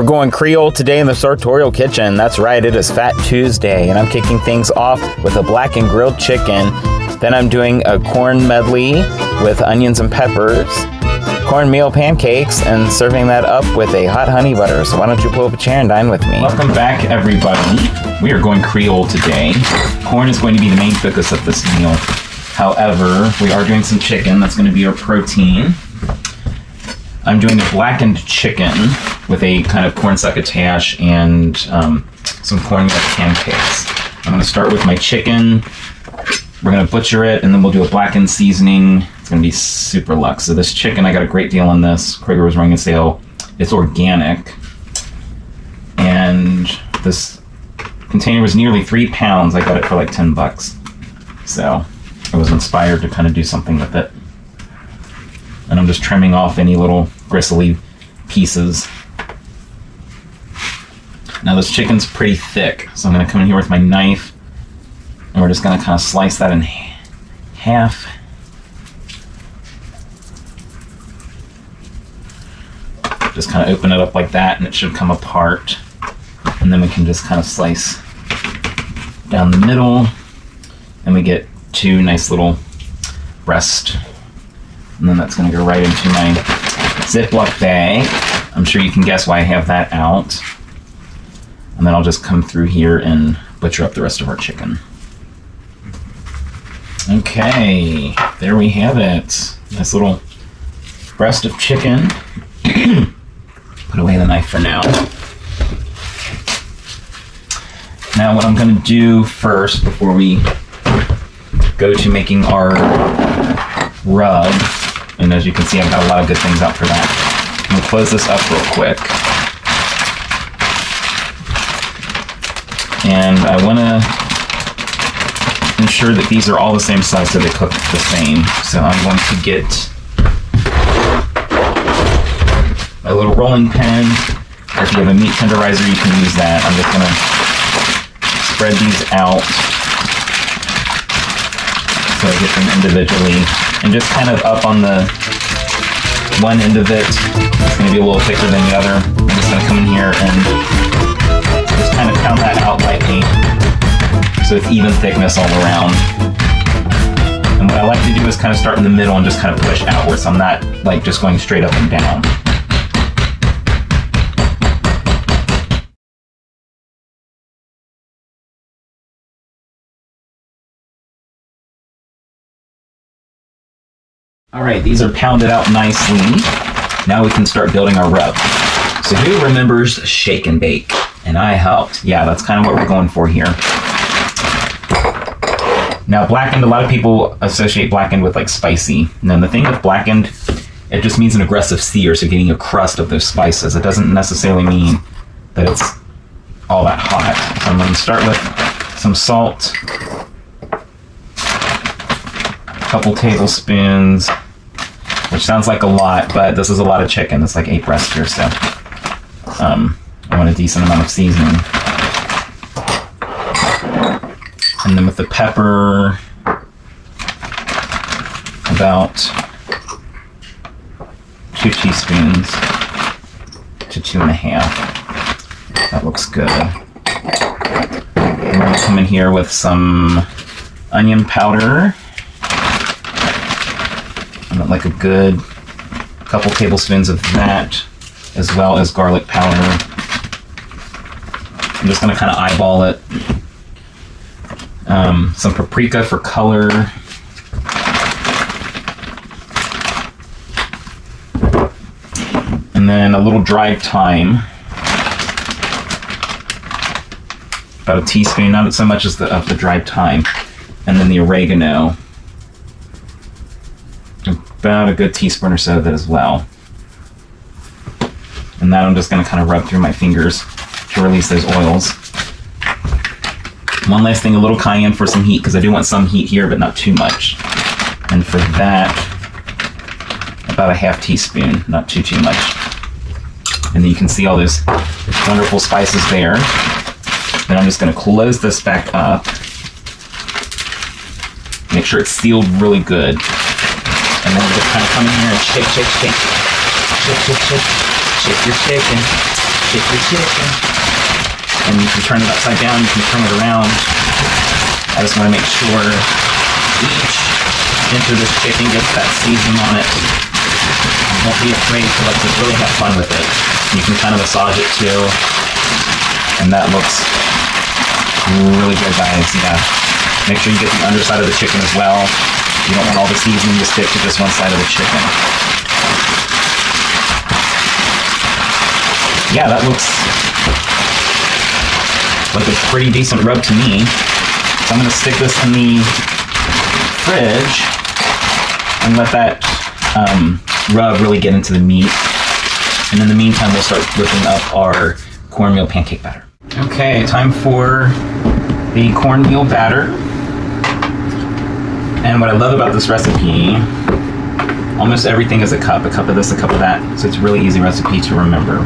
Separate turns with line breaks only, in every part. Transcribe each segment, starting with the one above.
going Creole today in the sartorial kitchen. That's right, it is Fat Tuesday, and I'm kicking things off with a blackened grilled chicken. Then I'm doing a corn medley with onions and peppers, cornmeal pancakes, and serving that up with a hot honey butter. So why don't you pull up a chair and dine with me?
Welcome back, everybody. We are going Creole today. Corn is going to be the main focus of this meal. However, we are doing some chicken. That's going to be our protein. I'm doing a blackened chicken with a kind of corn succotachesh and some cornmeal pancakes. I'm going to start with my chicken. We're going to butcher it, and then we'll do a blackened seasoning. It's going to be super luxe. So this chicken, I got a great deal on this. Kroger was running a sale. It's organic. And this container was nearly 3 pounds. I got it for like 10 bucks. So I was inspired to kind of do something with it. And I'm just trimming off any little gristly pieces. Now this chicken's pretty thick, so I'm going to come in here with my knife, and we're just going to kind of slice that in half. Just kind of open it up like that, and it should come apart. And then we can just kind of slice down the middle, and we get 2 nice little breasts. And then that's going to go right into my Ziploc bag. I'm sure you can guess why I have that out. And then I'll just come through here and butcher up the rest of our chicken. Okay, there we have it. Nice little breast of chicken. Put away the knife for now. Now what I'm going to do first, before we go to making our rub, and as you can see, I've got a lot of good things out for that. I'm going to close this up real quick. And I want to ensure that these are all the same size so they cook the same. So I'm going to get a little rolling pin. Or if you have a meat tenderizer, you can use that. I'm just going to spread these out so I get them individually. And just kind of up on the one end of it. It's going to be a little thicker than the other. I'm just going to come in here and just kind of pound that out lightly so it's even thickness all around. And what I like to do is kind of start in the middle and just kind of push outwards, so I'm not like just going straight up and down. All right, these are pounded out nicely. Now we can start building our rub. So who remembers shake and bake? And I helped. Yeah, that's kind of what we're going for here. Now blackened, a lot of people associate blackened with like spicy. Now the thing with blackened, it just means an aggressive sear, so getting a crust of those spices. It doesn't necessarily mean that it's all that hot. So I'm going to start with some salt, a couple tablespoons, which sounds like a lot, but this is a lot of chicken. It's like 8 breasts here, so I want a decent amount of seasoning. And then with the pepper, about 2 teaspoons to 2.5. That looks good. I'm going to come in here with some onion powder. And like a good couple tablespoons of that, as well as garlic powder. I'm just going to kind of eyeball it. Some paprika for color. And then a little dried thyme. About a teaspoon, not so much as of the dried thyme. And then the oregano. About a good teaspoon or so of it as well. And that I'm just going to kind of rub through my fingers to release those oils. One last thing, a little cayenne for some heat, because I do want some heat here, but not too much. And for that, about a half teaspoon, not too much. And then you can see all those wonderful spices there. Then I'm just going to close this back up. Make sure it's sealed really good. And then we'll just kind of come in here and shake, shake, shake. Shake, shake, shake. Shake your chicken. shake your chicken. And you can turn it upside down, you can turn it around. I just want to make sure each inch of this chicken gets that seasoning on it. Don't be afraid to really have fun with it. You can kind of massage it too. And that looks really good, guys. Yeah. Make sure you get the underside of the chicken as well. You don't want all the seasoning to stick to just one side of the chicken. Yeah, that looks like a pretty decent rub to me. So I'm going to stick this in the fridge and let that rub really get into the meat. And in the meantime, we'll start whipping up our cornmeal pancake batter. Okay, time for the cornmeal batter. And what I love about this recipe, almost everything is a cup of this, a cup of that. So it's a really easy recipe to remember.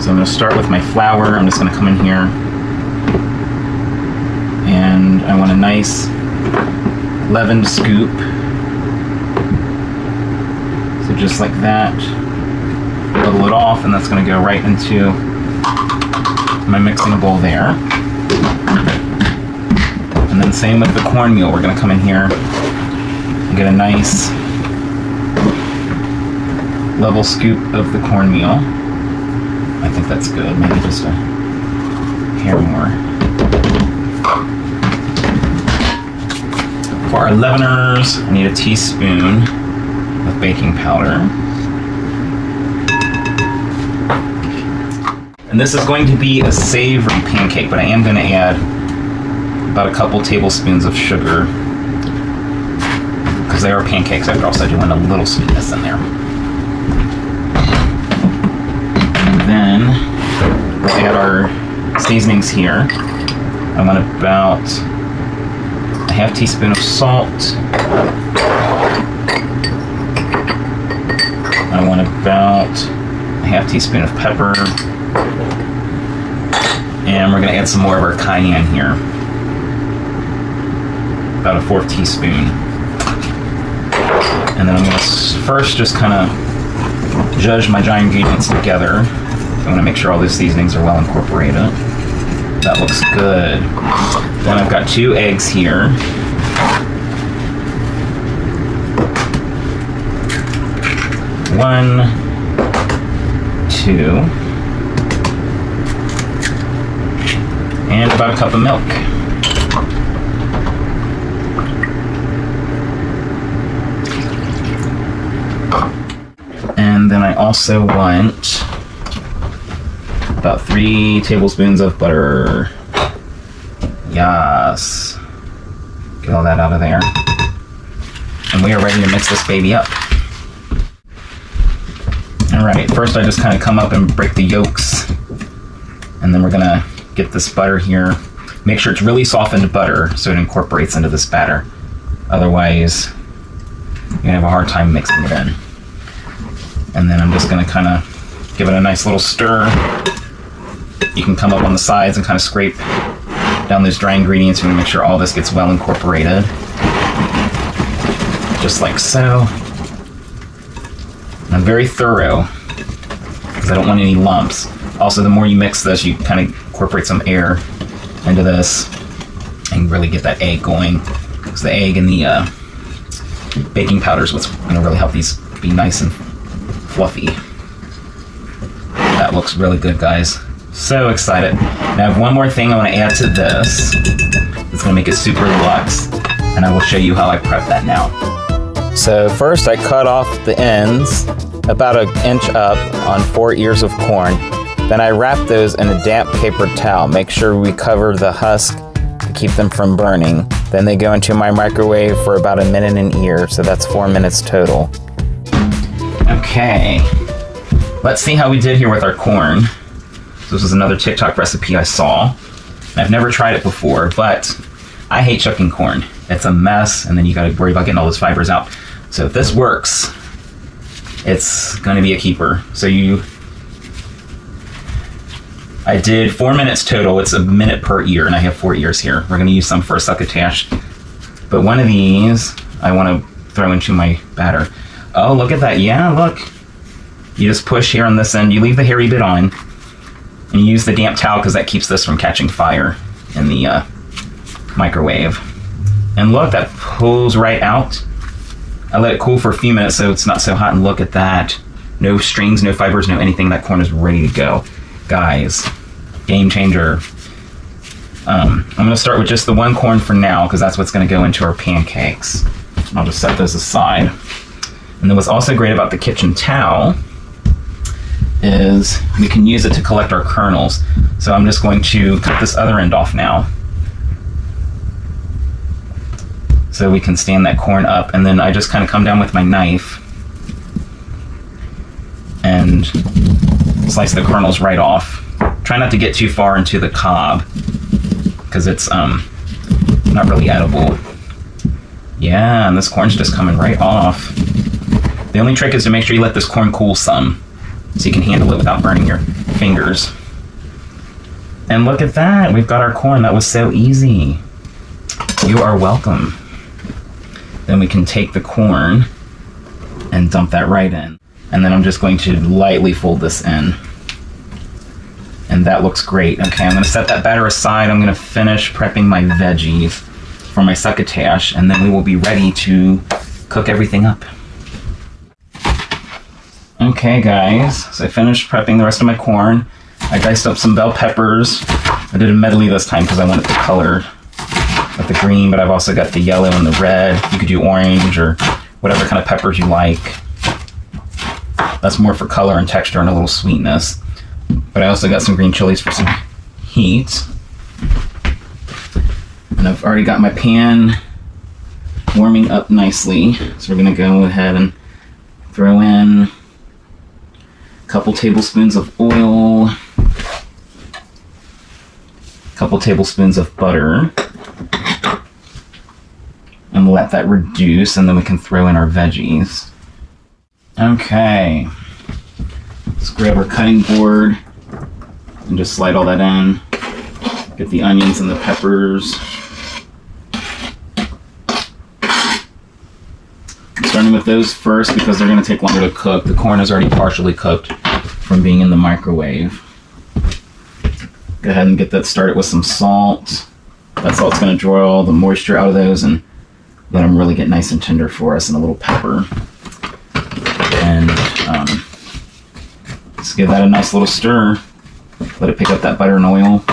So I'm going to start with my flour. I'm just going to come in here. And I want a nice leavened scoop. So just like that. Level it off, and that's going to go right into my mixing bowl there. And then same with the cornmeal. We're going to come in here and get a nice level scoop of the cornmeal. I think that's good. Maybe just a hair more. For our leaveners, I need a teaspoon of baking powder. And this is going to be a savory pancake, but I am going to add about a couple tablespoons of sugar because they are pancakes after all, so I do want a little sweetness in there. And then we'll add our seasonings here. I want about a half teaspoon of salt. I want about a half teaspoon of pepper. And we're going to add some more of our cayenne here. About a 1/4 teaspoon. And then I'm going to first just kind of judge my dry ingredients together. I want to make sure all those seasonings are well incorporated. That looks good. Then I've got 2 eggs here. One, 2. And about a cup of milk. And then I also want about 3 tablespoons of butter. Yes. Get all that out of there. And we are ready to mix this baby up. Alright, first I just kind of come up and break the yolks. And then we're going to get this butter here. Make sure it's really softened butter so it incorporates into this batter. Otherwise, you're going to have a hard time mixing it in. And then I'm just going to kind of give it a nice little stir. You can come up on the sides and kind of scrape down those dry ingredients. You want to make sure all this gets well incorporated. Just like so. And I'm very thorough because I don't want any lumps. Also, the more you mix this, you kind of incorporate some air into this and really get that egg going. Because the egg and the baking powder is what's going to really help these be nice and fluffy. That looks really good, guys. So excited. Now I have one more thing I want to add to this. It's going to make it super luxe. And I will show you how I prep that now.
So first I cut off the ends about 1 inch up on 4 ears of corn. Then I wrap those in a damp paper towel. Make sure we cover the husk to keep them from burning. Then they go into my microwave for about 1 minute an ear, so that's 4 minutes total.
Okay, let's see how we did here with our corn. So this is another TikTok recipe I saw. I've never tried it before, but I hate shucking corn. It's a mess, and then you gotta worry about getting all those fibers out. So if this works, it's gonna be a keeper. So I did 4 minutes total. It's a minute per ear, and I have 4 ears here. We're gonna use some for a succotachesh. But one of these, I wanna throw into my batter. Oh, look at that. Yeah, look. You just push here on this end. You leave the hairy bit on, And you use the damp towel because that keeps this from catching fire in the microwave. And look, that pulls right out. I let it cool for a few minutes so it's not so hot, and look at that. No strings, no fibers, no anything. That corn is ready to go. Guys, game changer. I'm gonna start with just the one corn for now because that's what's gonna go into our pancakes. I'll just set those aside. And then what's also great about the kitchen towel is we can use it to collect our kernels. So I'm just going to cut this other end off now, so we can stand that corn up, and then I just kind of come down with my knife and slice the kernels right off. Try not to get too far into the cob because it's not really edible. Yeah, and this corn's just coming right off. The only trick is to make sure you let this corn cool some so you can handle it without burning your fingers. And look at that, we've got our corn. That was so easy. You are welcome. Then we can take the corn and dump that right in. And then I'm just going to lightly fold this in. And that looks great. Okay, I'm gonna set that batter aside. I'm gonna finish prepping my veggies for my succotachesh, and then we will be ready to cook everything up. Okay guys, so I finished prepping the rest of my corn. I diced up some bell peppers. I did a medley this time because I wanted the color with the green, but I've also got the yellow and the red. You could do orange or whatever kind of peppers you like. That's more for color and texture and a little sweetness. But I also got some green chilies for some heat. And I've already got my pan warming up nicely. So we're gonna go ahead and throw in a couple tablespoons of oil, a couple tablespoons of butter, and let that reduce, and then we can throw in our veggies. Okay, let's grab our cutting board and just slide all that in. Get the onions and the peppers. I'm starting with those first because they're going to take longer to cook. The corn is already partially cooked from being in the microwave. Go ahead and get that started with some salt. That salt's going to draw all the moisture out of those and let them really get nice and tender for us, and a little pepper. And just give that a nice little stir. Let it pick up that butter and oil.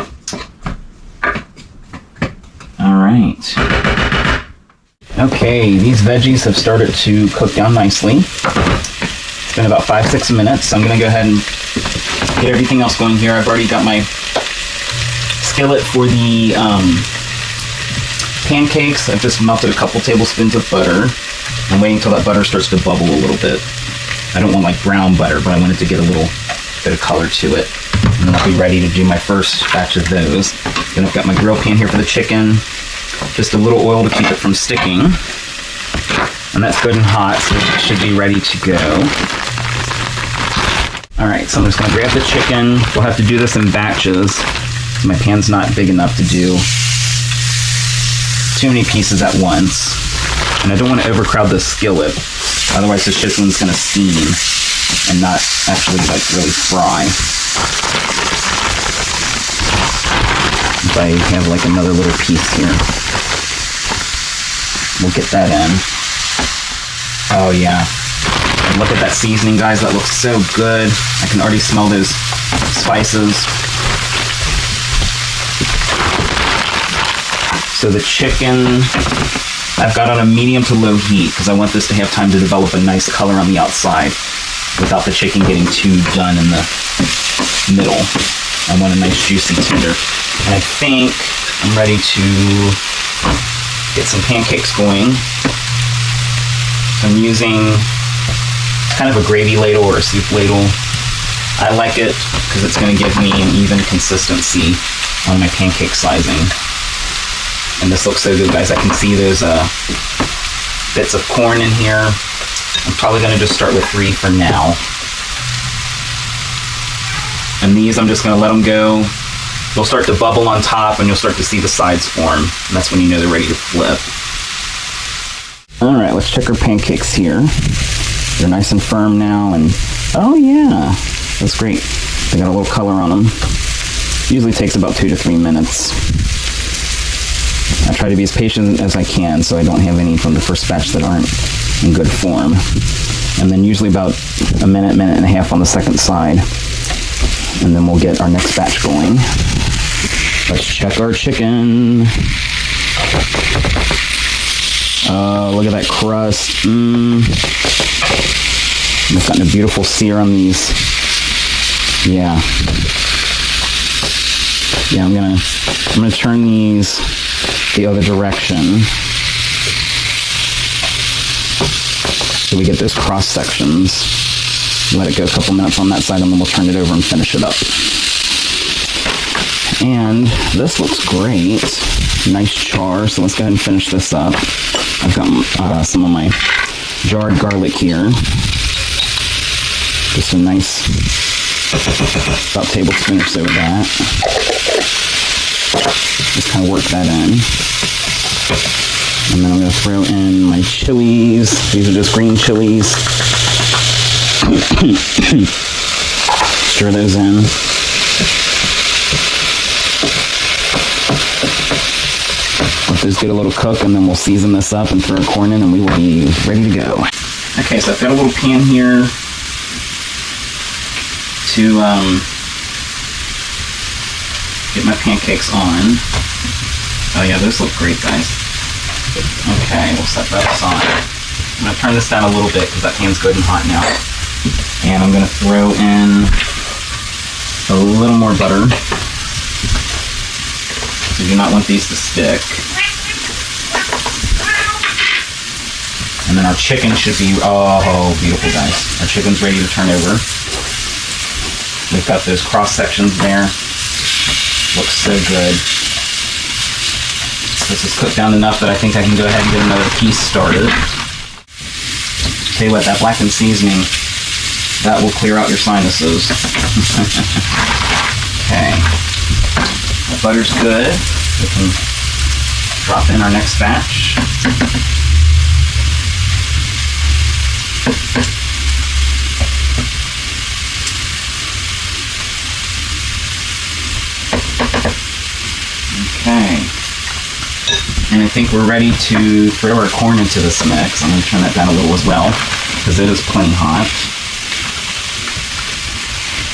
All right. Okay, these veggies have started to cook down nicely. It's been about 5-6 minutes. I'm gonna go ahead and get everything else going here. I've already got my skillet for the pancakes. I've just melted a couple tablespoons of butter. I'm waiting until that butter starts to bubble a little bit. I don't want like brown butter, but I want it to get a little bit of color to it. And then I'll be ready to do my first batch of those. Then I've got my grill pan here for the chicken. Just a little oil to keep it from sticking. And that's good and hot, so it should be ready to go. All right, so I'm just gonna grab the chicken. We'll have to do this in batches. My pan's not big enough to do too many pieces at once. And I don't want to overcrowd the skillet. Otherwise the chicken's gonna steam and not actually like really fry. If I have like another little piece here, we'll get that in. Oh yeah. And look at that seasoning, guys. That looks so good. I can already smell those spices. So the chicken, I've got on a medium to low heat because I want this to have time to develop a nice color on the outside without the chicken getting too done in the middle. I want a nice juicy tender. And I think I'm ready to get some pancakes going. So I'm using kind of a gravy ladle or a soup ladle. I like it because it's going to give me an even consistency on my pancake sizing. And this looks so good, guys. I can see there's bits of corn in here. I'm probably going to just start with 3 for now. And these, I'm just going to let them go. They'll start to bubble on top and you'll start to see the sides form. And that's when you know they're ready to flip. All right, let's check our pancakes here. They're nice and firm now, and oh yeah, that's great. They got a little color on them.
Usually takes about 2 to 3 minutes. I try to be as patient as I can so I don't have any from the first batch that aren't in good form. And then usually about a minute, minute and a half on the second side. And then we'll get our next batch going. Let's check our chicken. Look at that crust. I've gotten a beautiful sear on these. Yeah. Yeah, I'm gonna turn these the other direction so we get those cross sections. Let it go a couple minutes on that side, and then we'll turn it over and finish it up. And this looks great. Nice char, so let's go ahead and finish this up. I've got some of my jarred garlic here. Just a nice, about a tablespoon or so of that. Just kind of work that in. And then I'm going to throw in my chilies. These are just green chilies. Stir those in. Let those get a little cook, and then we'll season this up and throw our corn in, and we will be ready to go. Okay, so I've got a little pan here to get my pancakes on. Oh yeah, those look great, guys. Okay, we'll set that aside. I'm going to turn this down a little bit because that pan's good and hot now. And I'm going to throw in a little more butter. So you do not want these to stick. And then our chicken should be, oh, beautiful, guys. Our chicken's ready to turn over. We've got those cross sections there. Looks so good. This is cooked down enough that I think I can go ahead and get another piece started. Tell you what, that blackened seasoning, that will clear out your sinuses. Okay. The butter's good. We can drop in our next batch. Okay. And I think we're ready to throw our corn into this mix. I'm going to turn that down a little as well, because it is plenty hot.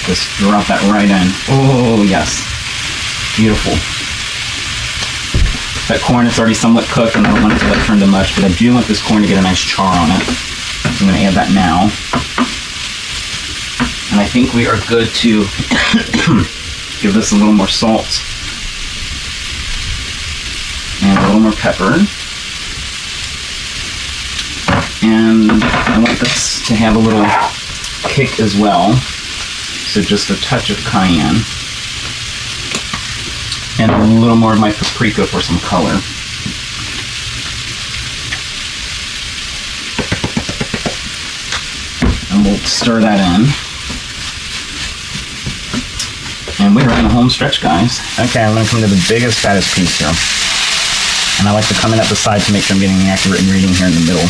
Just drop that right in. Oh, yes. Beautiful. That corn is already somewhat cooked, and I don't want it to turn too much, but I do want this corn to get a nice char on it. So I'm going to add that now. And I think we are good to give this a little more salt. And a little more pepper. And I want this to have a little kick as well. So just a touch of cayenne. And a little more of my paprika for some color. And we'll stir that in. And we're in the home stretch, guys. Okay, I'm going to come to the biggest, fattest piece here. And I like to come in at the side to make sure I'm getting an accurate ingredient here in the middle.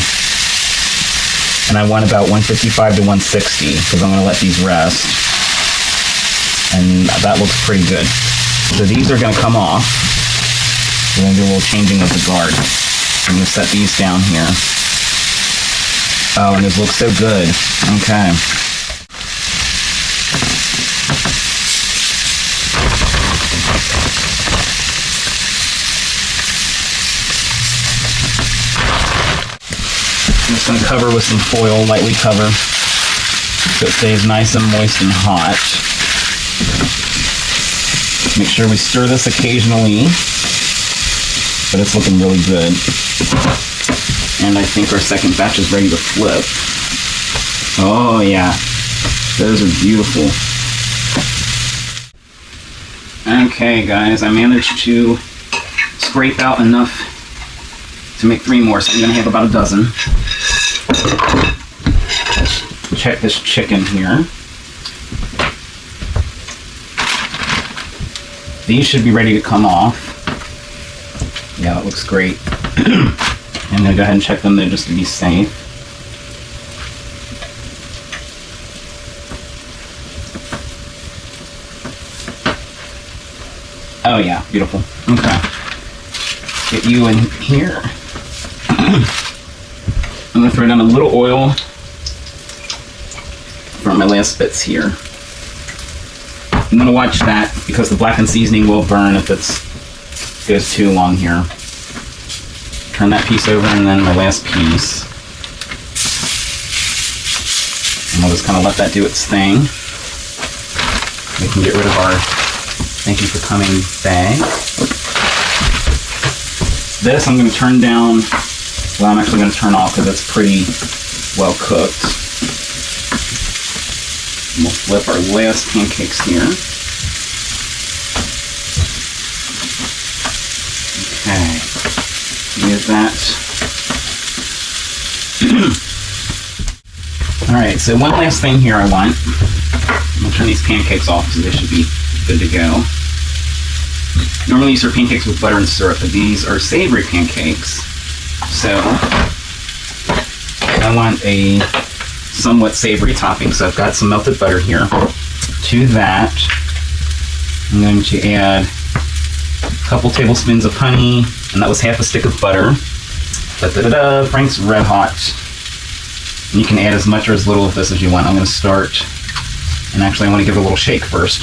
And I want about 155 to 160 because I'm going to let these rest. And that looks pretty good. So these are going to come off. We're going to do a little changing of the guard. I'm going to set these down here. Oh, and this looks so good. Okay. I'm just going to cover with some foil, lightly cover, so it stays nice and moist and hot. Make sure we stir this occasionally, but it's looking really good. And I think our second batch is ready to flip. Oh yeah, those are beautiful. Okay guys, I managed to scrape out enough to make 3 more, so I'm going to have about a dozen. Check this chicken here. These should be ready to come off. Yeah, that looks great. I'm going to go ahead and check them there just to be safe.
Oh yeah, beautiful. Okay. Get you in here. I'm gonna throw down a little oil for my last bits here. I'm gonna watch that because the blackened seasoning will burn if it goes too long here. Turn that piece over and then my last piece. And we'll just kind of let that do its thing. We can get rid of our thank you for coming bag. This I'm going to turn down. Well, I'm actually going to turn off because it's pretty well cooked. And we'll flip our last pancakes here. Okay. Use that. Alright, so one last thing here I want. I'm going to turn these pancakes off because they should be good to go. Normally you serve pancakes with butter and syrup, but these are savory pancakes. So I want a somewhat savory topping. So I've got some melted butter here. To that, I'm going to add a couple tablespoons of honey, and that was half a stick of butter. Frank's Red Hot. And you can add as much or as little of this as you want. I'm going to start, and actually I want to give it a little shake first,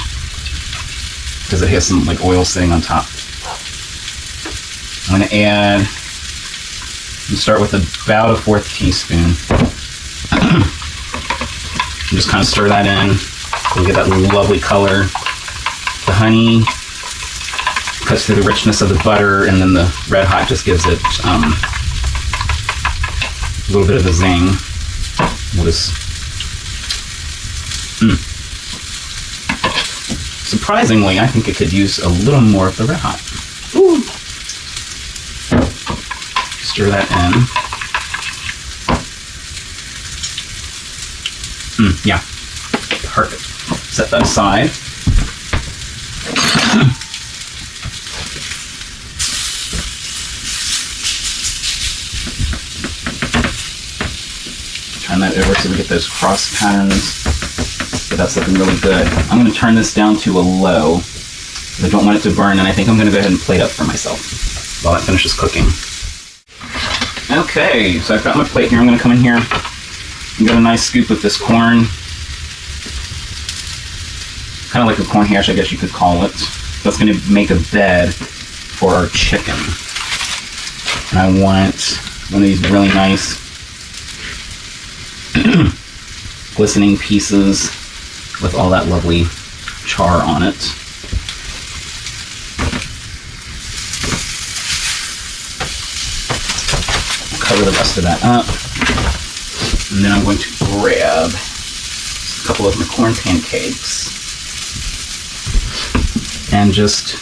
because it has some like oil sitting on top. I'm going to add, and start with about a 1/4 teaspoon. And just kind of stir that in. You'll get that lovely color. The honey cuts through the richness of the butter, and then the Red Hot just gives it a little bit of a zing. We'll just, surprisingly, I think it could use a little more of the Red Hot. Ooh. Stir that in. Yeah, perfect. Set that aside. Turn that over so we get those cross patterns. But that's looking really good. I'm going to turn this down to a low. I don't want it to burn, and I think I'm going to go ahead and plate up for myself while that finishes cooking. Okay, so I've got my plate here. I'm going to come in here and get a nice scoop of this corn. Kind of like a corn hash, I guess you could call it. That's going to make a bed for our chicken. And I want one of these really nice glistening pieces with all that lovely char on it. I'll cover the rest of that up. And then I'm going to grab a couple of my corn pancakes and just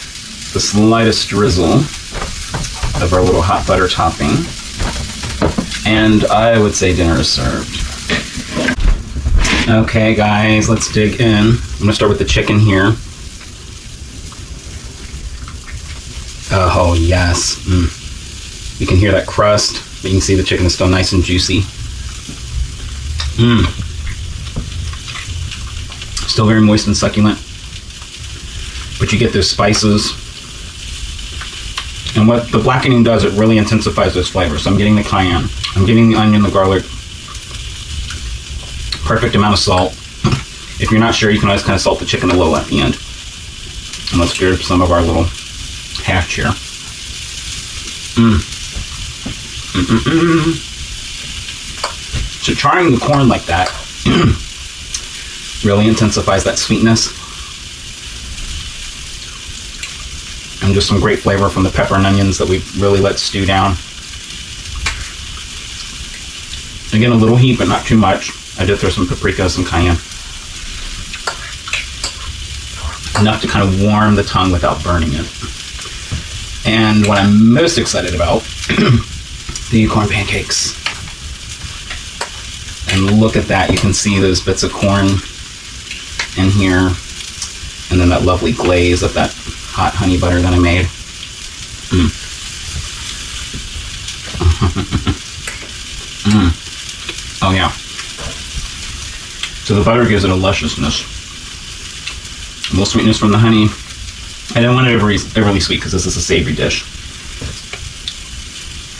the slightest drizzle of our little hot butter topping. And I would say dinner is served. Okay guys, let's dig in. I'm gonna start with the chicken here. Oh yes. You can hear that crust, but you can see the chicken is still nice and juicy. Still very moist and succulent. But you get those spices. And what the blackening does, it really intensifies those flavors. So I'm getting the cayenne. I'm getting the onion, the garlic. Perfect amount of salt. If you're not sure, you can always kind of salt the chicken a little at the end. And let's grab some of our little hash here. So trying the corn like that really intensifies that sweetness. And just some great flavor from the pepper and onions that we really let stew down. Again, a little heat, but not too much. I did throw some paprika, some cayenne. Enough to kind of warm the tongue without burning it. And what I'm most excited about, the corn pancakes. And look at that, you can see those bits of corn in here. And then that lovely glaze of that hot honey butter that I made. Oh yeah. So the butter gives it a lusciousness. A little sweetness from the honey. I didn't want it overly sweet because this is a savory dish.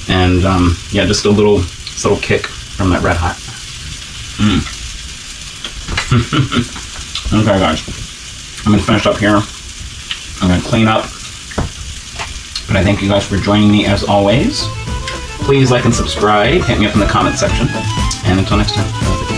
And yeah, just a little kick from that red hot. Okay, guys, I'm gonna finish up here. I'm gonna clean up. But I thank you guys for joining me as always. Please like and subscribe. Hit me up in the comment section. And until next time.